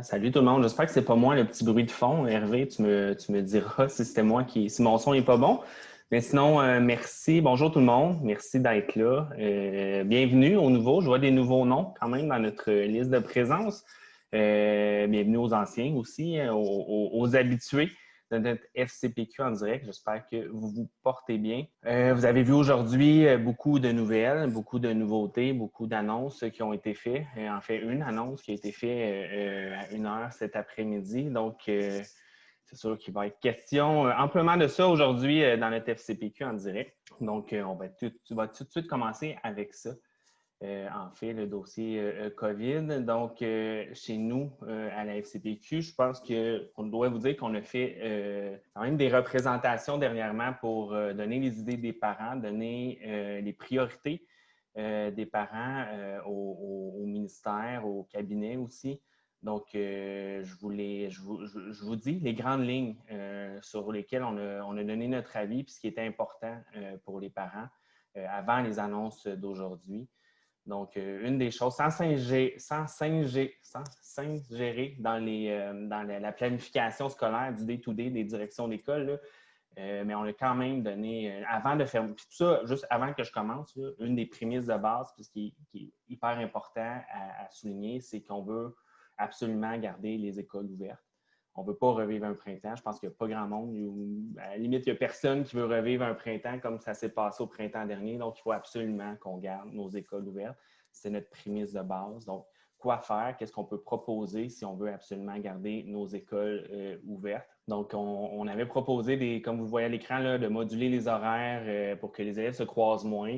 Salut tout le monde, j'espère que c'est pas moi le petit bruit de fond. Hervé, tu me diras si c'était moi si mon son n'est pas bon. Mais sinon, merci. Bonjour tout le monde. Merci d'être là. Bienvenue aux nouveaux. Je vois des nouveaux noms quand même dans notre liste de présence. Bienvenue aux anciens aussi, aux habitués de notre FCPQ en direct. J'espère que vous vous portez bien. Vous avez vu aujourd'hui beaucoup de nouvelles, beaucoup de nouveautés, beaucoup d'annonces qui ont été faites. En fait, une annonce qui a été faite à 1 heure cet après-midi. Donc, c'est sûr qu'il va être question amplement de ça aujourd'hui dans notre FCPQ en direct. Donc, tu vas tout de suite commencer avec ça. En fait, le dossier COVID. Donc, chez nous, à la FCPQ, je pense qu'on doit vous dire qu'on a fait quand même des représentations dernièrement pour donner les idées des parents, donner les priorités des parents au ministère, au cabinet aussi. Donc, je vous dis les grandes lignes sur lesquelles on a donné notre avis, puis ce qui était important pour les parents avant les annonces d'aujourd'hui. Donc, une des choses, sans s'ingérer dans la planification scolaire du day-to-day des directions d'école, mais on a quand même donné, avant de faire, puis tout ça, juste avant que je commence, là, une des prémices de base, puis ce qui est hyper important à souligner, c'est qu'on veut absolument garder les écoles ouvertes. On ne veut pas revivre un printemps. Je pense qu'il n'y a pas grand monde. À la limite, il n'y a personne qui veut revivre un printemps comme ça s'est passé au printemps dernier. Donc, il faut absolument qu'on garde nos écoles ouvertes. C'est notre prémisse de base. Donc, quoi faire? Qu'est-ce qu'on peut proposer si on veut absolument garder nos écoles ouvertes? Donc, on avait proposé, comme vous le voyez à l'écran, là, de moduler les horaires pour que les élèves se croisent moins.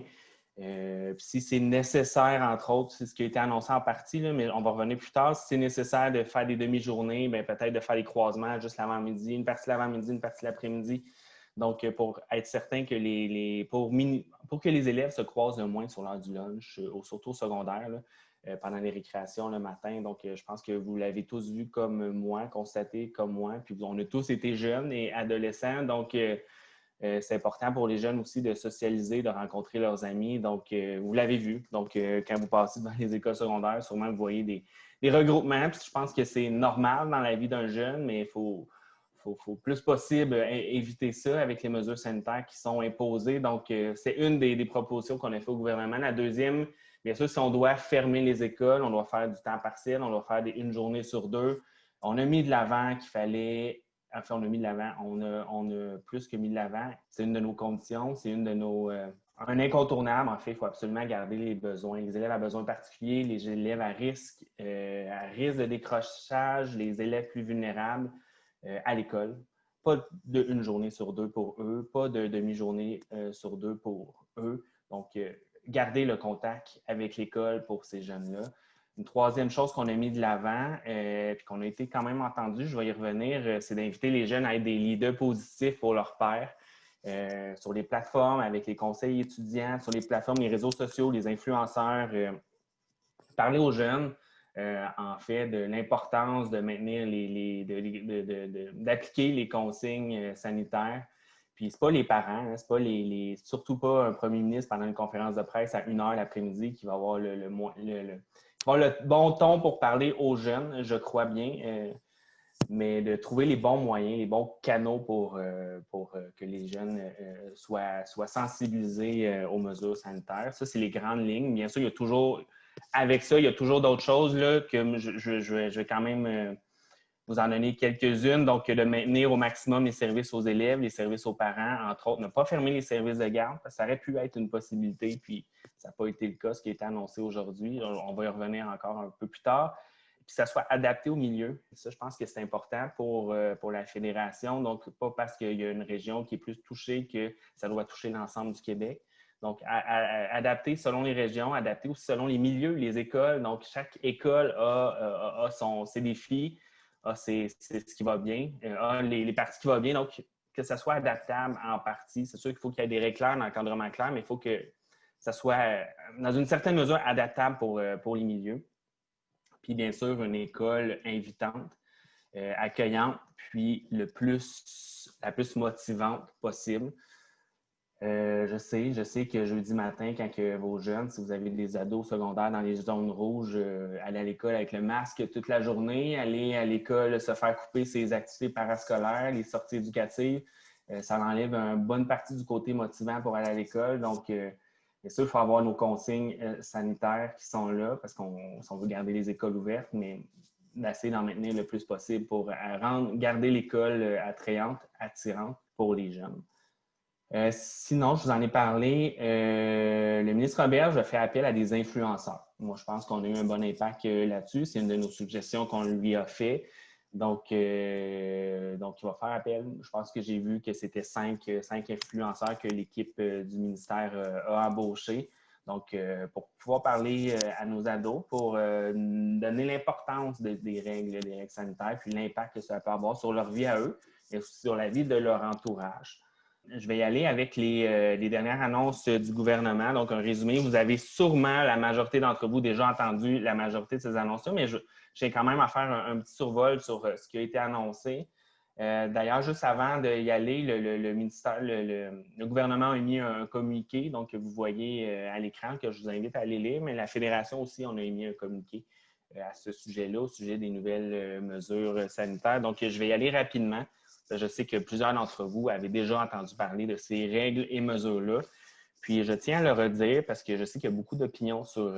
Si c'est nécessaire, entre autres, c'est ce qui a été annoncé en partie, là, mais on va revenir plus tard. Si c'est nécessaire de faire des demi-journées, peut-être de faire des croisements juste l'avant-midi, une partie l'avant-midi, une partie l'après-midi. Donc, pour être certain que pour que les élèves se croisent le moins sur l'heure du lunch, surtout au secondaire, là, pendant les récréations le matin. Donc, je pense que vous l'avez tous vu comme moi, constaté comme moi. Puis, on a tous été jeunes et adolescents. Donc, c'est important pour les jeunes aussi de socialiser, de rencontrer leurs amis. Donc, vous l'avez vu. Donc, quand vous passez dans les écoles secondaires, sûrement vous voyez des regroupements. Puis je pense que c'est normal dans la vie d'un jeune, mais il faut plus possible éviter ça avec les mesures sanitaires qui sont imposées. Donc, c'est une des propositions qu'on a fait au gouvernement. La deuxième, bien sûr, si on doit fermer les écoles, on doit faire du temps partiel, on doit faire une journée sur deux. On a mis de l'avant qu'il fallait. Enfin, on a mis de l'avant. On a plus que mis de l'avant. C'est une de nos conditions. C'est une de nos. Un incontournable. En fait, il faut absolument garder les besoins. Les élèves à besoins particuliers, les élèves à risque de décrochage, les élèves plus vulnérables à l'école. Pas d'une journée sur deux pour eux, pas de demi-journée sur deux pour eux. Donc, garder le contact avec l'école pour ces jeunes-là. Une troisième chose qu'on a mis de l'avant, puis qu'on a été quand même entendu, je vais y revenir, c'est d'inviter les jeunes à être des leaders positifs pour leurs pairs. Sur les plateformes, avec les conseils étudiants, sur les plateformes, les réseaux sociaux, les influenceurs, parler aux jeunes, en fait, de l'importance de maintenir d'appliquer les consignes sanitaires. Puis, c'est pas les parents, hein, c'est pas surtout pas un premier ministre pendant une conférence de presse à 1 heure l'après-midi qui va avoir le bon ton pour parler aux jeunes, je crois bien, mais de trouver les bons moyens, les bons canaux pour que les jeunes soient sensibilisés aux mesures sanitaires. Ça, c'est les grandes lignes. Bien sûr, avec ça, il y a toujours d'autres choses là, que je vais quand même vous en donner quelques-unes. Donc, de maintenir au maximum les services aux élèves, les services aux parents, entre autres, ne pas fermer les services de garde, parce que ça aurait pu être une possibilité, puis ça n'a pas été le cas, ce qui a été annoncé aujourd'hui. On va y revenir encore un peu plus tard. Puis, que ça soit adapté au milieu. Ça, je pense que c'est important pour la fédération. Donc, pas parce qu'il y a une région qui est plus touchée que ça doit toucher l'ensemble du Québec. Donc, adapter selon les régions, adapter aussi selon les milieux, les écoles. Donc, chaque école a ses défis, c'est ce qui va bien, les parties qui vont bien. Donc, que ça soit adaptable en partie. C'est sûr qu'il faut qu'il y ait des règles claires, un encadrement clair, mais il faut que ça soit, dans une certaine mesure, adaptable pour les milieux. Puis, bien sûr, une école invitante, accueillante, puis la plus motivante possible. Je sais que jeudi matin, quand que vos jeunes, si vous avez des ados secondaires dans les zones rouges, aller à l'école avec le masque toute la journée, aller à l'école se faire couper ses activités parascolaires, les sorties éducatives, ça enlève une bonne partie du côté motivant pour aller à l'école. Donc, bien sûr, il faut avoir nos consignes sanitaires qui sont là parce qu'on veut garder les écoles ouvertes, mais d'essayer d'en maintenir le plus possible pour garder l'école attrayante, attirante pour les jeunes. Sinon, je vous en ai parlé, le ministre Roberge a fait appel à des influenceurs. Moi, je pense qu'on a eu un bon impact là-dessus. C'est une de nos suggestions qu'on lui a fait. Donc, il va faire appel. Je pense que j'ai vu que c'était cinq influenceurs que l'équipe du ministère a embauchés. Donc, pour pouvoir parler à nos ados, pour donner l'importance des règles sanitaires, puis l'impact que ça peut avoir sur leur vie à eux et aussi sur la vie de leur entourage. Je vais y aller avec les dernières annonces du gouvernement. Donc, un résumé. Vous avez sûrement, la majorité d'entre vous, déjà entendu la majorité de ces annonces-là, mais j'ai quand même à faire un petit survol sur ce qui a été annoncé. D'ailleurs, juste avant d'y aller, le gouvernement a émis un communiqué, donc que vous voyez à l'écran, que je vous invite à aller lire, mais la Fédération aussi, on a émis un communiqué à ce sujet-là, au sujet des nouvelles mesures sanitaires. Donc, je vais y aller rapidement. Je sais que plusieurs d'entre vous avaient déjà entendu parler de ces règles et mesures-là. Puis, je tiens à le redire parce que je sais qu'il y a beaucoup d'opinions sur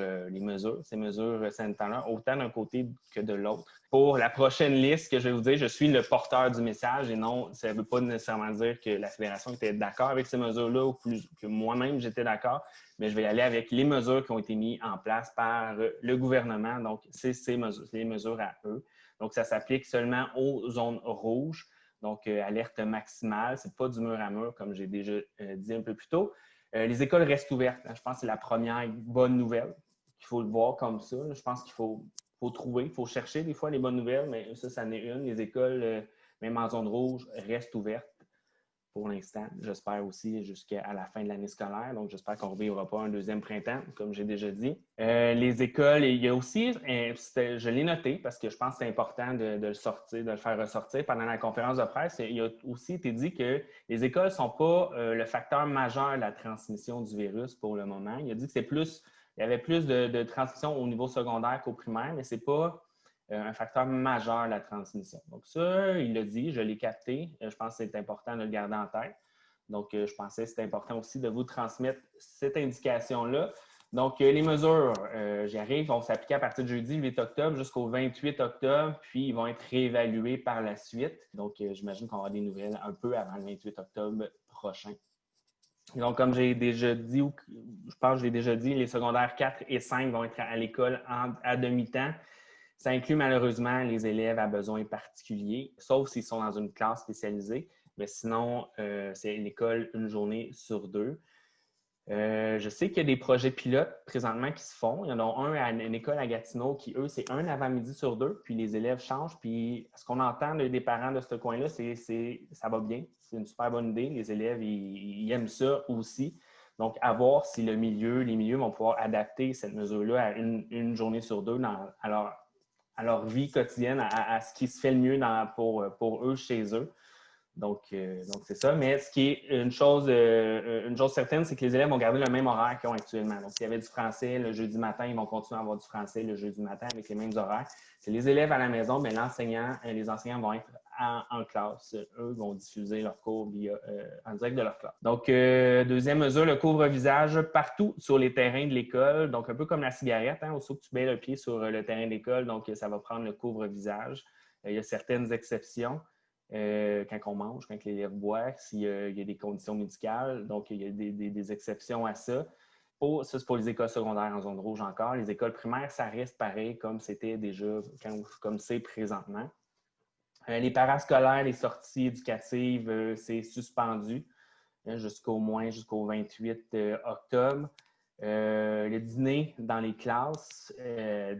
ces mesures sanitaires, autant d'un côté que de l'autre. Pour la prochaine liste que je vais vous dire, je suis le porteur du message et non, ça ne veut pas nécessairement dire que la Fédération était d'accord avec ces mesures-là ou que moi-même j'étais d'accord, mais je vais y aller avec les mesures qui ont été mises en place par le gouvernement. Donc, c'est les mesures à eux. Donc, ça s'applique seulement aux zones rouges. Donc, alerte maximale, ce n'est pas du mur à mur, comme j'ai déjà dit un peu plus tôt. Les écoles restent ouvertes. Je pense que c'est la première bonne nouvelle. Il faut le voir comme ça. Je pense qu'il faut trouver, il faut chercher des fois les bonnes nouvelles, mais ça en est une. Les écoles, même en zone rouge, restent ouvertes pour l'instant. J'espère aussi jusqu'à la fin de l'année scolaire. Donc, j'espère qu'on ne revivra pas un deuxième printemps, comme j'ai déjà dit. Les écoles, il y a aussi, je l'ai noté parce que je pense que c'est important de le sortir, de le faire ressortir pendant la conférence de presse. Il a aussi été dit que les écoles ne sont pas le facteur majeur de la transmission du virus pour le moment. Il a dit que il y avait plus de transmission au niveau secondaire qu'au primaire, mais ce n'est pas un facteur majeur de la transmission. Donc ça, il l'a dit, je l'ai capté. Je pense que c'est important de le garder en tête. Donc, je pensais que c'était important aussi de vous transmettre cette indication-là. Donc, les mesures, j'y arrive, vont s'appliquer à partir de jeudi 8 octobre jusqu'au 28 octobre, puis ils vont être réévalués par la suite. Donc, j'imagine qu'on va avoir des nouvelles un peu avant le 28 octobre prochain. Donc, comme j'ai déjà dit, ou je pense que je l'ai déjà dit, les secondaires 4 et 5 vont être à l'école à demi-temps. Ça inclut malheureusement les élèves à besoins particuliers, sauf s'ils sont dans une classe spécialisée. Mais sinon, c'est l'école une journée sur deux. Je sais qu'il y a des projets pilotes présentement qui se font. Il y en a un à une école à Gatineau qui, eux, c'est un avant-midi sur deux, puis les élèves changent. Puis ce qu'on entend des parents de ce coin-là, ça va bien. C'est une super bonne idée. Les élèves, ils aiment ça aussi. Donc, à voir si les milieux vont pouvoir adapter cette mesure-là à une journée sur deux à leur vie quotidienne, à ce qui se fait le mieux pour eux chez eux. Donc c'est ça. Mais ce qui est une chose certaine, c'est que les élèves vont garder le même horaire qu'ils ont actuellement. Donc, s'il y avait du français le jeudi matin, ils vont continuer à avoir du français le jeudi matin avec les mêmes horaires. C'est les élèves à la maison, mais les enseignants vont être en classe. Eux vont diffuser leurs cours en direct de leur classe. Donc, deuxième mesure, le couvre-visage partout sur les terrains de l'école. Donc, un peu comme la cigarette, aussitôt que tu mets le pied sur le terrain de l'école, donc ça va prendre le couvre-visage. Il y a certaines exceptions. Quand on mange, quand l'élève boit, s'il y a des conditions médicales. Donc, il y a des exceptions à ça. Ça, c'est pour les écoles secondaires en zone rouge encore. Les écoles primaires, ça reste pareil comme c'était déjà, comme c'est présentement. Les parascolaires, les sorties éducatives, c'est suspendu jusqu'au 28 octobre. Le dîner dans les classes,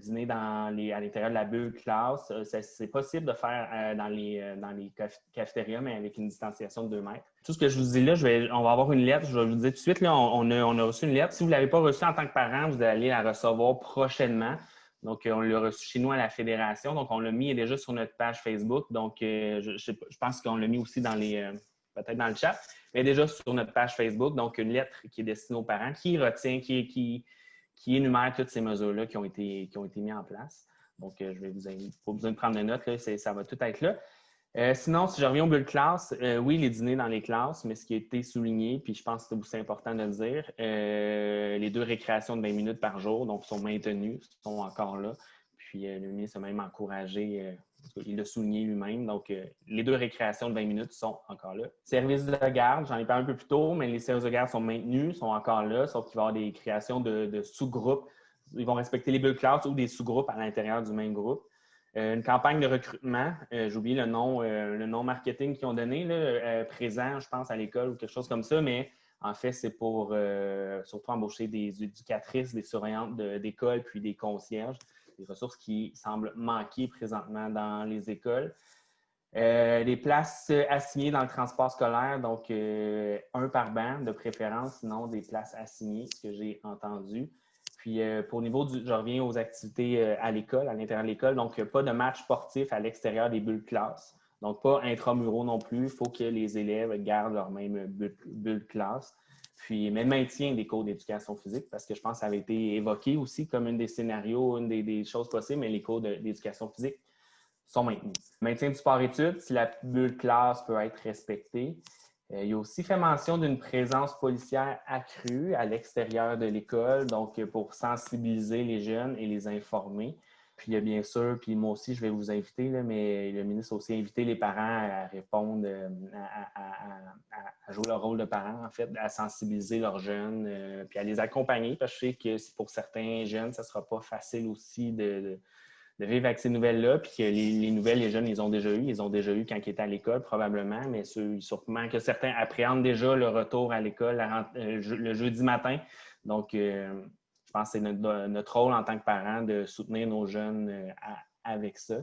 dîner à l'intérieur de la bulle classe, c'est possible de faire dans les cafétérias, mais avec une distanciation de 2 mètres. Tout ce que je vous dis là, on va avoir une lettre, je vais vous dire tout de suite, là, on a reçu une lettre. Si vous ne l'avez pas reçue en tant que parent, vous allez la recevoir prochainement. Donc, on l'a reçu chez nous à la Fédération. Donc, on l'a mis déjà sur notre page Facebook. Donc, je pense qu'on l'a mis aussi dans peut-être dans le chat, mais déjà sur notre page Facebook, donc une lettre qui est destinée aux parents, qui retient, qui énumère toutes ces mesures-là qui ont été mises en place. Donc, je vais vous inviter, pas besoin de prendre de notes, là, ça va tout être là. Sinon, si je reviens aux bulles classe, oui, les dîners dans les classes, mais ce qui a été souligné, puis je pense que c'est aussi important de le dire, les 2 récréations de 20 minutes par jour, donc sont maintenues, sont encore là. Puis le ministre a même encouragé, il l'a souligné lui-même, donc les 2 récréations de 20 minutes sont encore là. Services de garde, j'en ai parlé un peu plus tôt, mais les services de garde sont maintenus, sont encore là, sauf qu'il va y avoir des créations de sous-groupes. Ils vont respecter les bulles classes ou des sous-groupes à l'intérieur du même groupe. Une campagne de recrutement, j'ai oublié le nom marketing qu'ils ont donné, là, présent, je pense, à l'école ou quelque chose comme ça, mais en fait, c'est pour surtout embaucher des éducatrices, des surveillantes d'école, puis des concierges, des ressources qui semblent manquer présentement dans les écoles. Des places assignées dans le transport scolaire, donc un par banc de préférence, sinon des places assignées, ce que j'ai entendu. Puis pour le niveau je reviens aux activités à l'école, à l'intérieur de l'école, donc pas de match sportif à l'extérieur des bulles classe. Donc pas intramuraux non plus, il faut que les élèves gardent leur même bulle classe. Puis mais le maintien des cours d'éducation physique, parce que je pense que ça avait été évoqué aussi comme un des scénarios, une des choses possibles, mais les cours d'éducation physique sont maintenus. Maintien du sport-études, si la bulle classe peut être respectée. Il a aussi fait mention d'une présence policière accrue à l'extérieur de l'école, donc pour sensibiliser les jeunes et les informer. Puis il y a bien sûr, puis moi aussi, je vais vous inviter, là, mais le ministre a aussi invité les parents à répondre, à jouer leur rôle de parent, en fait, à sensibiliser leurs jeunes, puis à les accompagner, parce que je sais que pour certains jeunes, ça ne sera pas facile aussi de vivre avec ces nouvelles-là, puis que les nouvelles, les jeunes, ils ont déjà eu. Ils ont déjà eu quand ils étaient à l'école, probablement, mais sûrement que certains appréhendent déjà le retour à l'école le jeudi matin. Donc, je pense que c'est notre rôle en tant que parents de soutenir nos jeunes avec ça.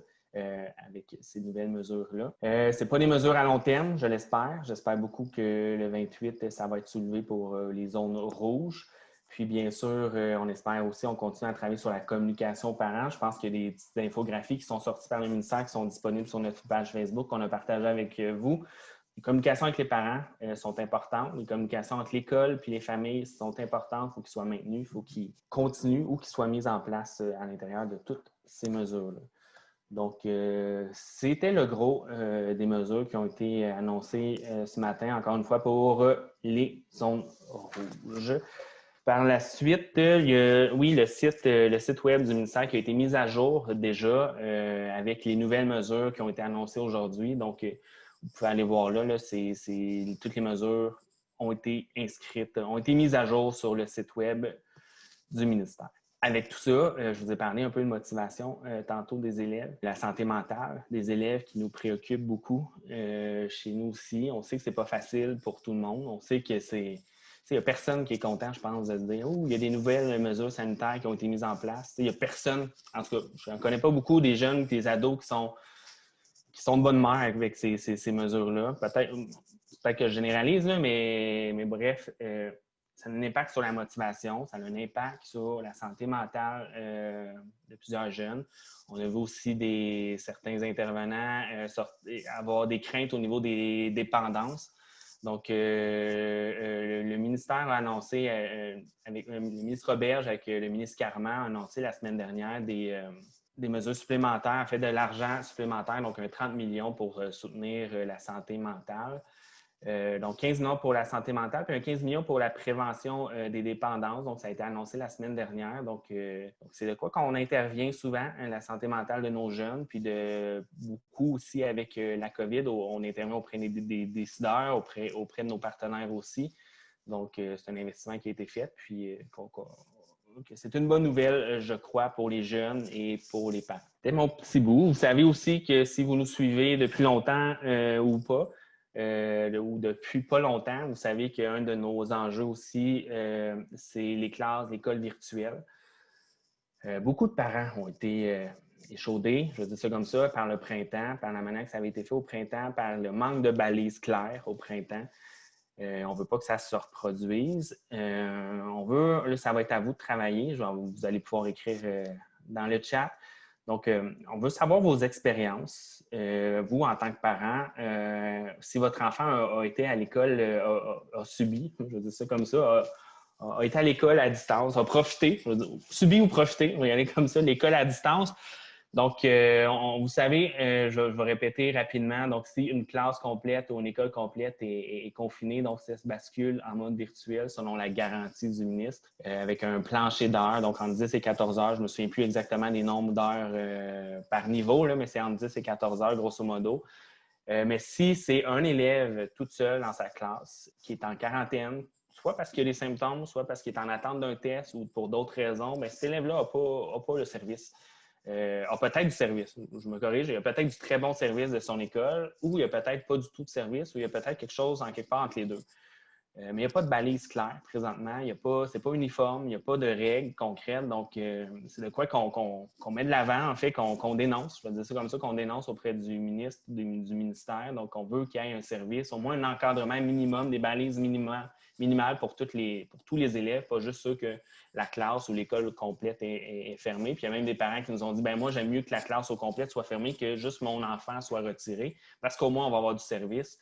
Avec ces nouvelles mesures-là. Ce n'est pas des mesures à long terme, je l'espère. J'espère beaucoup que le 28, ça va être soulevé pour les zones rouges. Puis, bien sûr, on espère aussi, on continue à travailler sur la communication aux parents. Je pense qu'il y a des petites infographies qui sont sorties par le ministère qui sont disponibles sur notre page Facebook qu'on a partagé avec vous. Les communications avec les parents sont importantes. Les communications entre l'école et les familles sont importantes. Il faut qu'ils soient maintenus, il faut qu'ils continuent ou qu'ils soient mis en place à l'intérieur de toutes ces mesures-là. Donc, c'était le gros des mesures qui ont été annoncées ce matin, encore une fois, pour les zones rouges. Par la suite, il y a, oui, le site web du ministère qui a été mis à jour déjà avec les nouvelles mesures qui ont été annoncées aujourd'hui. Donc, vous pouvez aller voir là, toutes les mesures ont été inscrites, ont été mises à jour sur le site web du ministère. Avec tout ça, je vous ai parlé un peu de motivation tantôt des élèves, la santé mentale des élèves qui nous préoccupe beaucoup chez nous aussi. On sait que c'est pas facile pour tout le monde. On sait que il n'y a personne qui est content, je pense, de se dire « Oh, il y a des nouvelles mesures sanitaires qui ont été mises en place. » Il n'y a personne, en tout cas, je ne connais pas beaucoup des jeunes, des ados qui sont de bonne mère avec ces mesures-là. Peut-être que je généralise, là, mais bref, ça a un impact sur la motivation, ça a un impact sur la santé mentale de plusieurs jeunes. On a vu aussi certains intervenants avoir des craintes au niveau des dépendances. Donc, le ministère a annoncé, avec le ministre Roberge, avec le ministre Carman, a annoncé la semaine dernière des mesures supplémentaires, en fait de l'argent supplémentaire, donc un 30 millions pour soutenir la santé mentale. Donc, 15 millions pour la santé mentale, puis un 15 millions pour la prévention des dépendances. Donc, ça a été annoncé la semaine dernière. Donc c'est de quoi qu'on intervient souvent, la santé mentale de nos jeunes, puis beaucoup aussi avec la COVID, on intervient auprès des décideurs, auprès de nos partenaires aussi. Donc, c'est un investissement qui a été fait, puis c'est une bonne nouvelle, je crois, pour les jeunes et pour les parents. C'était mon petit bout. Vous savez aussi que si vous nous suivez depuis longtemps ou pas, ou depuis pas longtemps, vous savez qu'un de nos enjeux aussi, c'est les classes, l'école virtuelle. Beaucoup de parents ont été échaudés, je vais dire ça comme ça, par le printemps, par la manière que ça avait été fait au printemps, par le manque de balises claires au printemps. On ne veut pas que ça se reproduise. Là, ça va être à vous de travailler. Vous allez pouvoir écrire dans le chat. Donc, on veut savoir vos expériences, vous en tant que parent, si votre enfant a été à l'école, a subi, je vais dire ça comme ça, a été à l'école à distance, a profité, je veux dire, subi ou profité, on va y aller comme ça, l'école à distance. Donc, vous savez, je vais répéter rapidement. Donc, si une classe complète ou une école complète est confinée, donc ça se bascule en mode virtuel selon la garantie du ministre, avec un plancher d'heures, donc entre 10 et 14 heures. Je ne me souviens plus exactement des nombres d'heures par niveau, là, mais c'est entre 10 et 14 heures, grosso modo. Mais si c'est un élève toute seule dans sa classe qui est en quarantaine, soit parce qu'il a des symptômes, soit parce qu'il est en attente d'un test ou pour d'autres raisons, bien, cet élève-là n'a pas le service. A peut-être du service, je me corrige, il y a peut-être du très bon service de son école ou il n'y a peut-être pas du tout de service ou il y a peut-être quelque chose en quelque part entre les deux. Mais il n'y a pas de balise claire présentement, c'est pas uniforme, il n'y a pas de règles concrètes. Donc, c'est de quoi qu'on met de l'avant, en fait, qu'on dénonce. Je vais dire ça comme ça, qu'on dénonce auprès du ministre, du ministère. Donc, on veut qu'il y ait un service, au moins un encadrement minimum, des balises minimales pour tous les élèves, pas juste ceux que la classe ou l'école complète est fermée. Puis il y a même des parents qui nous ont dit, ben moi, j'aime mieux que la classe au complète soit fermée que juste mon enfant soit retiré, parce qu'au moins, on va avoir du service.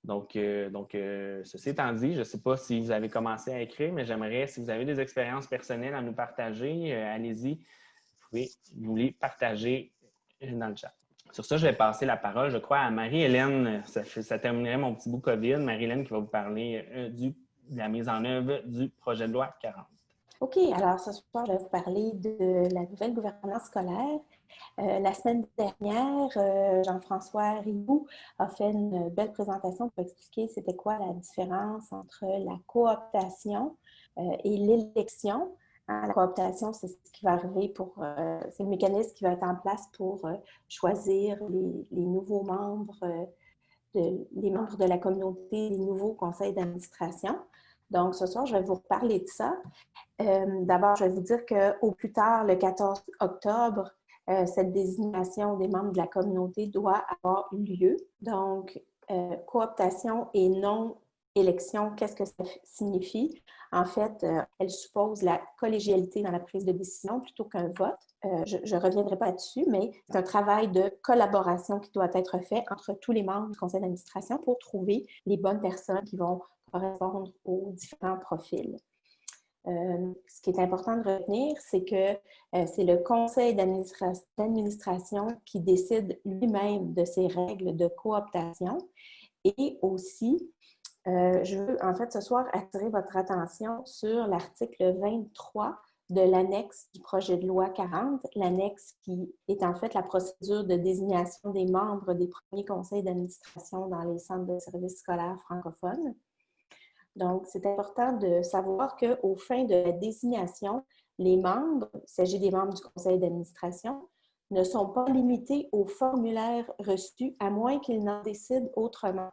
Donc, ceci étant dit, je ne sais pas si vous avez commencé à écrire, mais j'aimerais, si vous avez des expériences personnelles à nous partager, allez-y, vous pouvez nous les partager dans le chat. Sur ça, je vais passer la parole, je crois, à Marie-Hélène. Ça terminerait mon petit bout COVID. Marie-Hélène qui va vous parler de la mise en œuvre du projet de loi 40. OK, alors ce soir, je vais vous parler de la nouvelle gouvernance scolaire. La semaine dernière, Jean-François Riboud a fait une belle présentation pour expliquer c'était quoi la différence entre la cooptation et l'élection. La cooptation, c'est ce qui va arriver c'est le mécanisme qui va être en place pour choisir les nouveaux membres, les membres de la communauté, les nouveaux conseils d'administration. Donc, ce soir, je vais vous reparler de ça. D'abord, je vais vous dire qu'au plus tard, le 14 octobre, cette désignation des membres de la communauté doit avoir eu lieu. Donc, cooptation et non-élection, qu'est-ce que ça signifie? En fait, elle suppose la collégialité dans la prise de décision plutôt qu'un vote. Je ne reviendrai pas là-dessus, mais c'est un travail de collaboration qui doit être fait entre tous les membres du conseil d'administration pour trouver les bonnes personnes qui vont correspondre aux différents profils. Ce qui est important de retenir, c'est que c'est le conseil d'administration qui décide lui-même de ses règles de cooptation. Et aussi, je veux en fait ce soir attirer votre attention sur l'article 23 de l'annexe du projet de loi 40, l'annexe qui est en fait la procédure de désignation des membres des premiers conseils d'administration dans les centres de services scolaires francophones. Donc, c'est important de savoir qu'au fin de la désignation, les membres, il s'agit des membres du conseil d'administration, ne sont pas limités au formulaire reçu à moins qu'ils n'en décident autrement.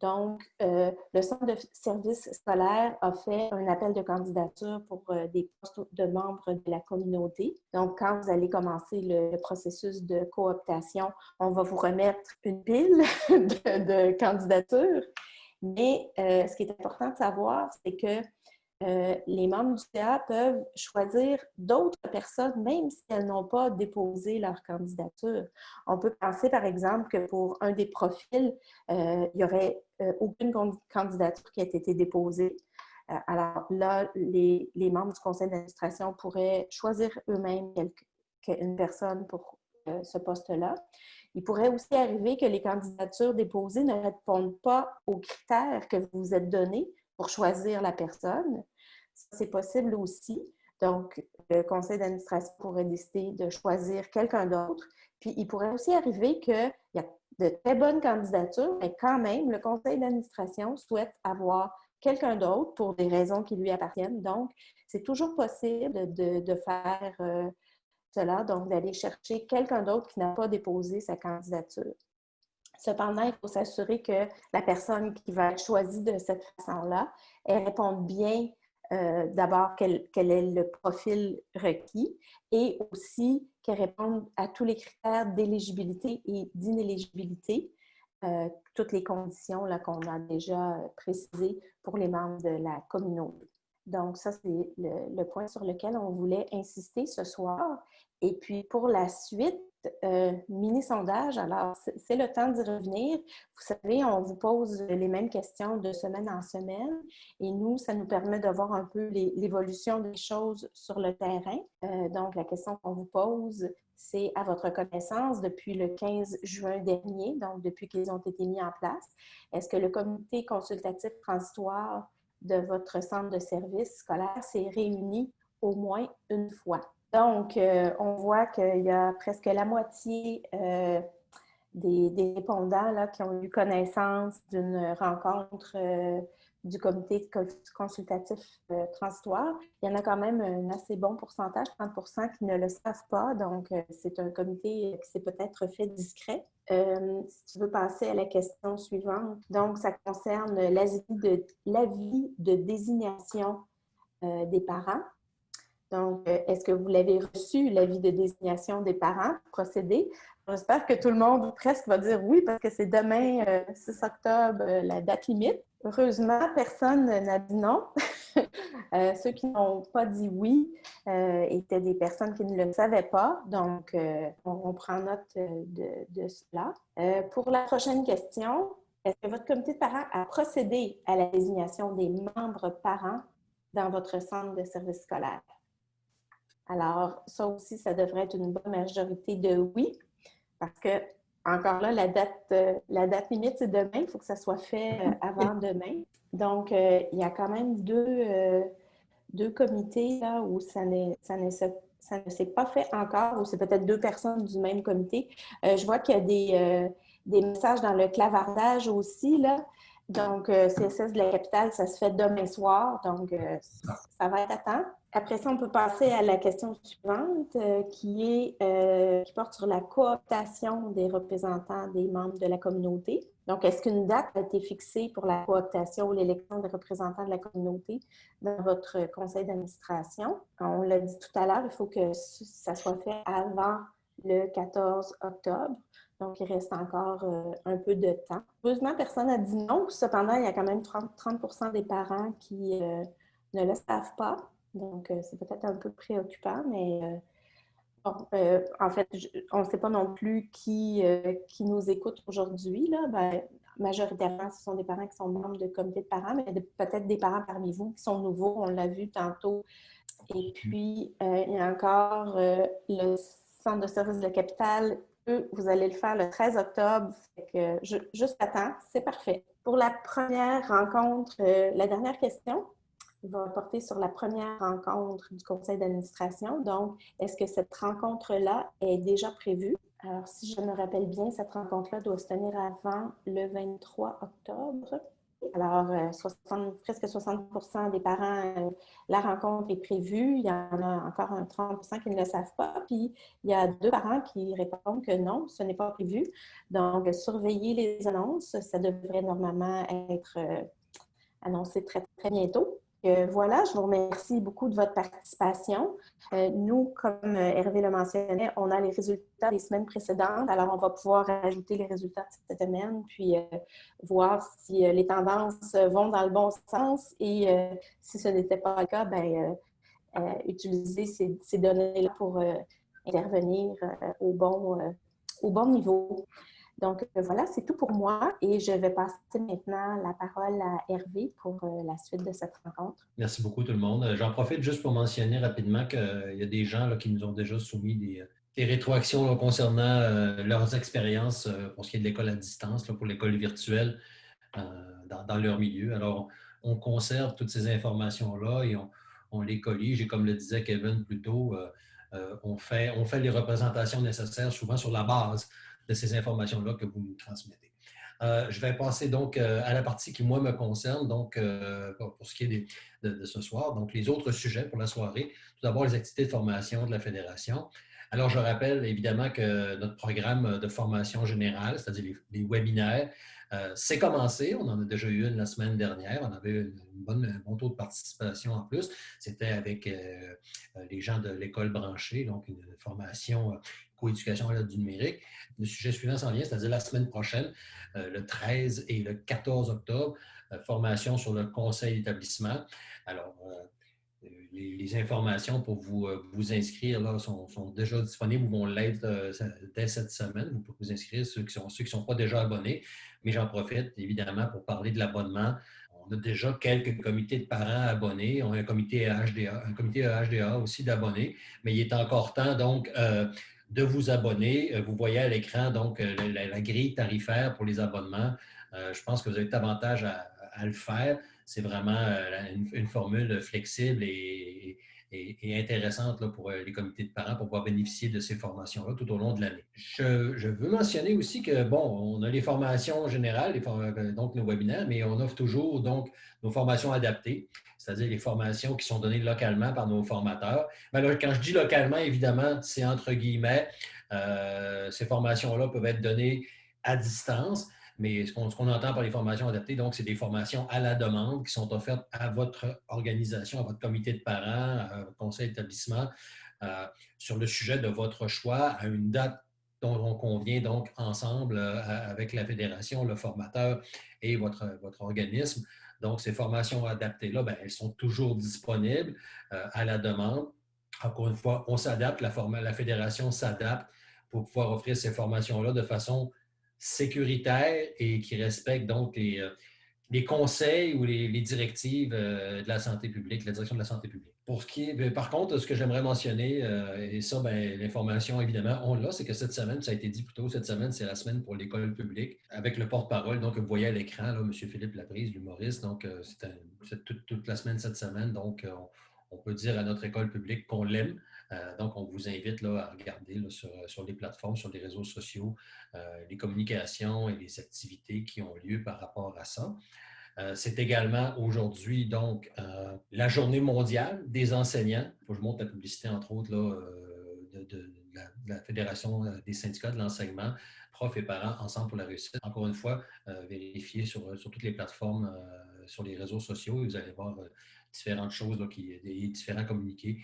Donc, le centre de services scolaires a fait un appel de candidature pour des postes de membres de la communauté. Donc, quand vous allez commencer le processus de cooptation, on va vous remettre une pile de candidatures. Mais ce qui est important de savoir, c'est que les membres du CA peuvent choisir d'autres personnes, même si elles n'ont pas déposé leur candidature. On peut penser, par exemple, que pour un des profils, il n'y aurait aucune candidature qui a été déposée. Alors là, les membres du conseil d'administration pourraient choisir eux-mêmes une personne pour ce poste-là. Il pourrait aussi arriver que les candidatures déposées ne répondent pas aux critères que vous vous êtes donnés pour choisir la personne. C'est possible aussi. Donc, le conseil d'administration pourrait décider de choisir quelqu'un d'autre. Puis, il pourrait aussi arriver qu'il y a de très bonnes candidatures, mais quand même, le conseil d'administration souhaite avoir quelqu'un d'autre pour des raisons qui lui appartiennent. Donc, c'est toujours possible de faire cela, donc d'aller chercher quelqu'un d'autre qui n'a pas déposé sa candidature. Cependant, il faut s'assurer que la personne qui va être choisie de cette façon-là, elle réponde bien d'abord quel est le profil requis et aussi qu'elle réponde à tous les critères d'éligibilité et d'inéligibilité, toutes les conditions qu'on a déjà précisées pour les membres de la communauté. Donc, ça, c'est le point sur lequel on voulait insister ce soir. Et puis, pour la suite, mini-sondage, alors c'est le temps d'y revenir. Vous savez, on vous pose les mêmes questions de semaine en semaine et nous, ça nous permet de voir un peu l'évolution des choses sur le terrain. Donc, la question qu'on vous pose, c'est à votre connaissance, depuis le 15 juin dernier, donc depuis qu'ils ont été mis en place, est-ce que le comité consultatif transitoire de votre centre de service scolaire s'est réuni au moins une fois? Donc, on voit qu'il y a presque la moitié des répondants là, qui ont eu connaissance d'une rencontre du comité consultatif transitoire. Il y en a quand même un assez bon pourcentage, 30 qui ne le savent pas. Donc, c'est un comité qui s'est peut-être fait discret. Si tu veux passer à la question suivante. Donc, ça concerne l'avis de désignation des parents. Donc, est-ce que vous l'avez reçu, l'avis de désignation des parents, procédé? J'espère que tout le monde presque va dire oui, parce que c'est demain, 6 octobre, la date limite. Heureusement, personne n'a dit non. Ceux qui n'ont pas dit oui étaient des personnes qui ne le savaient pas. Donc, on prend note de cela. Pour la prochaine question, est-ce que votre comité de parents a procédé à la désignation des membres parents dans votre centre de service scolaire? Alors, ça aussi, ça devrait être une bonne majorité de oui, parce que, encore là, la date limite, c'est demain. Il faut que ça soit fait avant demain. Donc, il y a quand même deux comités là, où ça ne s'est pas fait encore, ou c'est peut-être deux personnes du même comité. Je vois qu'il y a des messages dans le clavardage aussi, là. Donc, CSS de la capitale, ça se fait demain soir, donc ça va être à temps. Après ça, on peut passer à la question suivante qui porte sur la cooptation des représentants des membres de la communauté. Donc, est-ce qu'une date a été fixée pour la cooptation ou l'élection des représentants de la communauté dans votre conseil d'administration? On l'a dit tout à l'heure, il faut que ça soit fait avant le 14 octobre. Donc, il reste encore un peu de temps. Heureusement, personne n'a dit non. Cependant, il y a quand même 30 des parents qui ne le savent pas. Donc, c'est peut-être un peu préoccupant, mais bon, en fait, on ne sait pas non plus qui nous écoute aujourd'hui. Ben, majoritairement, ce sont des parents qui sont membres de comité de parents, mais peut-être des parents parmi vous qui sont nouveaux, on l'a vu tantôt. Et puis, il y a encore le centre de service de la capitale. Eux, vous allez le faire le 13 octobre, fait que juste à temps, c'est parfait. Pour la première rencontre, la dernière question va porter sur la première rencontre du conseil d'administration. Donc, est-ce que cette rencontre-là est déjà prévue? Alors, si je me rappelle bien, cette rencontre-là doit se tenir avant le 23 octobre. Alors, presque 60 des parents, la rencontre est prévue. Il y en a encore un 30 qui ne le savent pas. Puis, il y a 2 parents qui répondent que non, ce n'est pas prévu. Donc, surveillez les annonces. Ça devrait normalement être annoncé très, très bientôt. Voilà, je vous remercie beaucoup de votre participation. Nous, comme Hervé le mentionnait, on a les résultats des semaines précédentes. Alors, on va pouvoir ajouter les résultats de cette semaine, puis voir si les tendances vont dans le bon sens et si ce n'était pas le cas, utiliser ces données-là pour intervenir au bon niveau. Donc, voilà, c'est tout pour moi et je vais passer maintenant la parole à Hervé pour la suite de cette rencontre. Merci beaucoup tout le monde. J'en profite juste pour mentionner rapidement qu'il y a des gens là, qui nous ont déjà soumis des rétroactions là, concernant leurs expériences pour ce qui est de l'école à distance, là, pour l'école virtuelle dans leur milieu. Alors, on conserve toutes ces informations-là et on les collige et comme le disait Kevin plus tôt, on fait les représentations nécessaires souvent sur la base de ces informations-là que vous nous transmettez. Je vais passer donc à la partie qui, moi, me concerne, donc pour ce qui est de ce soir. Donc, les autres sujets pour la soirée. Tout d'abord, les activités de formation de la Fédération. Alors, je rappelle évidemment que notre programme de formation générale, c'est-à-dire les webinaires, c'est commencé. On en a déjà eu une la semaine dernière. On avait un bon taux de participation en plus. C'était avec les gens de l'école branchée, donc une formation coéducation à l'aide du numérique. Le sujet suivant s'en vient, c'est-à-dire la semaine prochaine, le 13 et le 14 octobre, formation sur le conseil d'établissement. Alors, les informations pour vous inscrire là, sont déjà disponibles ou vont l'être dès cette semaine. Vous pouvez vous inscrire, ceux qui ne sont pas déjà abonnés. Mais j'en profite évidemment pour parler de l'abonnement. On a déjà quelques comités de parents abonnés. On a un comité EHDA aussi d'abonnés, mais il est encore temps donc de vous abonner. Vous voyez à l'écran donc la grille tarifaire pour les abonnements. Je pense que vous avez davantage à le faire. C'est vraiment une formule flexible et intéressante là, pour les comités de parents pour pouvoir bénéficier de ces formations-là tout au long de l'année. Je veux mentionner aussi que, bon, on a les formations générales, donc nos webinaires, mais on offre toujours donc nos formations adaptées, c'est-à-dire les formations qui sont données localement par nos formateurs. Mais là, quand je dis localement, évidemment, c'est entre guillemets, ces formations-là peuvent être données à distance. Mais ce qu'on entend par les formations adaptées, donc, c'est des formations à la demande qui sont offertes à votre organisation, à votre comité de parents, à votre conseil d'établissement, sur le sujet de votre choix, à une date dont on convient donc ensemble avec la fédération, le formateur et votre organisme. Donc, ces formations adaptées-là, bien, elles sont toujours disponibles à la demande. Encore une fois, on s'adapte, la fédération s'adapte pour pouvoir offrir ces formations-là de façon sécuritaire et qui respecte donc les conseils ou les directives de la santé publique, la direction de la santé publique. Pour ce qui est, par contre, ce que j'aimerais mentionner, et ça, ben, l'information, évidemment, on l'a, c'est que cette semaine, ça a été dit plus tôt, cette semaine, c'est la semaine pour l'école publique, avec le porte-parole, donc vous voyez à l'écran, là, M. Philippe Laprise, l'humoriste, donc c'est toute la semaine cette semaine, donc on peut dire à notre école publique qu'on l'aime. Donc, on vous invite là, à regarder là, sur les plateformes, sur les réseaux sociaux, les communications et les activités qui ont lieu par rapport à ça. C'est également aujourd'hui, donc, la journée mondiale des enseignants. Il faut que je montre la publicité, entre autres, là, de la Fédération des syndicats de l'enseignement, profs et parents, ensemble pour la réussite. Encore une fois, vérifiez sur toutes les plateformes, sur les réseaux sociaux, et vous allez voir différentes choses, là, différents communiqués,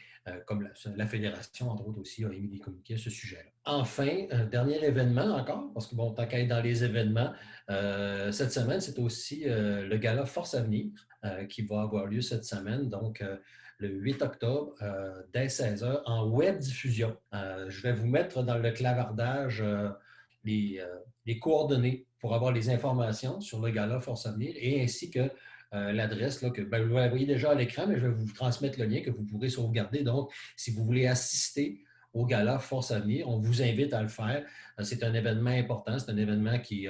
comme la Fédération, entre autres aussi, a émis des communiqués à ce sujet-là. Enfin, un dernier événement encore, parce que, bon, tant qu'à être dans les événements, cette semaine, c'est aussi le gala Force Avenir qui va avoir lieu cette semaine, donc le 8 octobre, dès 16h, en web diffusion. Je vais vous mettre dans le clavardage les coordonnées pour avoir les informations sur le gala Force Avenir et ainsi que l'adresse, là, que ben, vous la voyez déjà à l'écran, mais je vais vous transmettre le lien que vous pourrez sauvegarder. Donc, si vous voulez assister au gala Force Avenir, on vous invite à le faire. C'est un événement important, c'est un événement qui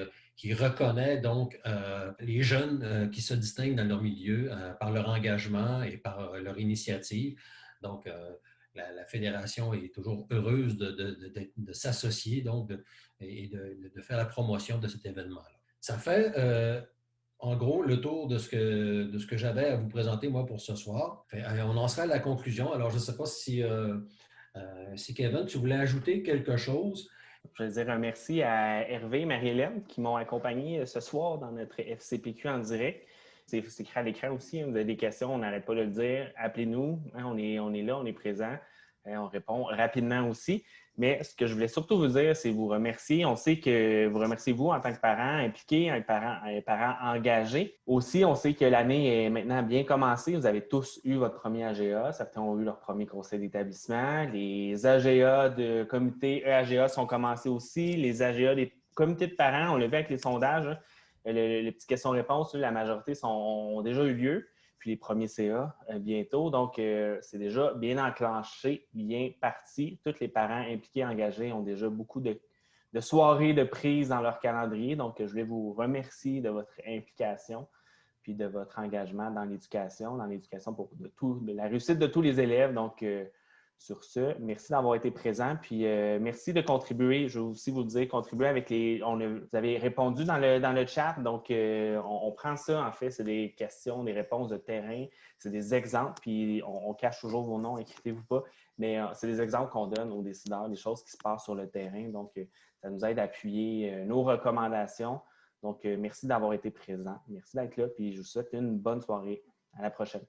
reconnaît donc les jeunes qui se distinguent dans leur milieu par leur engagement et par leur initiative. Donc, la Fédération est toujours heureuse de s'associer donc et de faire la promotion de cet événement-là. Ça fait en gros le tour de ce que j'avais à vous présenter moi pour ce soir. On en sera à la conclusion. Alors, je ne sais pas si Kevin, tu voulais ajouter quelque chose. Je veux dire un merci à Hervé et Marie-Hélène qui m'ont accompagné ce soir dans notre FCPQ en direct. C'est écrit à l'écran aussi. Vous avez des questions, on n'arrête pas de le dire. Appelez-nous. On est là, on est présent. On répond rapidement aussi. Mais ce que je voulais surtout vous dire, c'est vous remercier. On sait que vous remerciez vous en tant que parent impliqué, un parent engagé. Aussi, on sait que l'année est maintenant bien commencée. Vous avez tous eu votre premier AGA. Certains ont eu leur premier conseil d'établissement. Les AGA de comité EAGA sont commencés aussi. Les AGA des comités de parents, on l'a vu avec les sondages, hein, les petites questions-réponses, la majorité ont déjà eu lieu. Puis les premiers CA bientôt. Donc, c'est déjà bien enclenché, bien parti. Tous les parents impliqués, engagés ont déjà beaucoup de soirées de prise dans leur calendrier. Donc, je voulais vous remercier de votre implication puis de votre engagement dans l'éducation pour de la réussite de tous les élèves. Donc, sur ce, merci d'avoir été présent. Puis, merci de contribuer. Je veux aussi vous dire, contribuer avec vous avez répondu dans le chat. Donc, on prend ça, en fait. C'est des questions, des réponses de terrain. C'est des exemples. Puis, on cache toujours vos noms, inquiétez-vous pas. Mais c'est des exemples qu'on donne aux décideurs, des choses qui se passent sur le terrain. Donc, ça nous aide à appuyer nos recommandations. Donc, merci d'avoir été présent. Merci d'être là. Puis, je vous souhaite une bonne soirée. À la prochaine.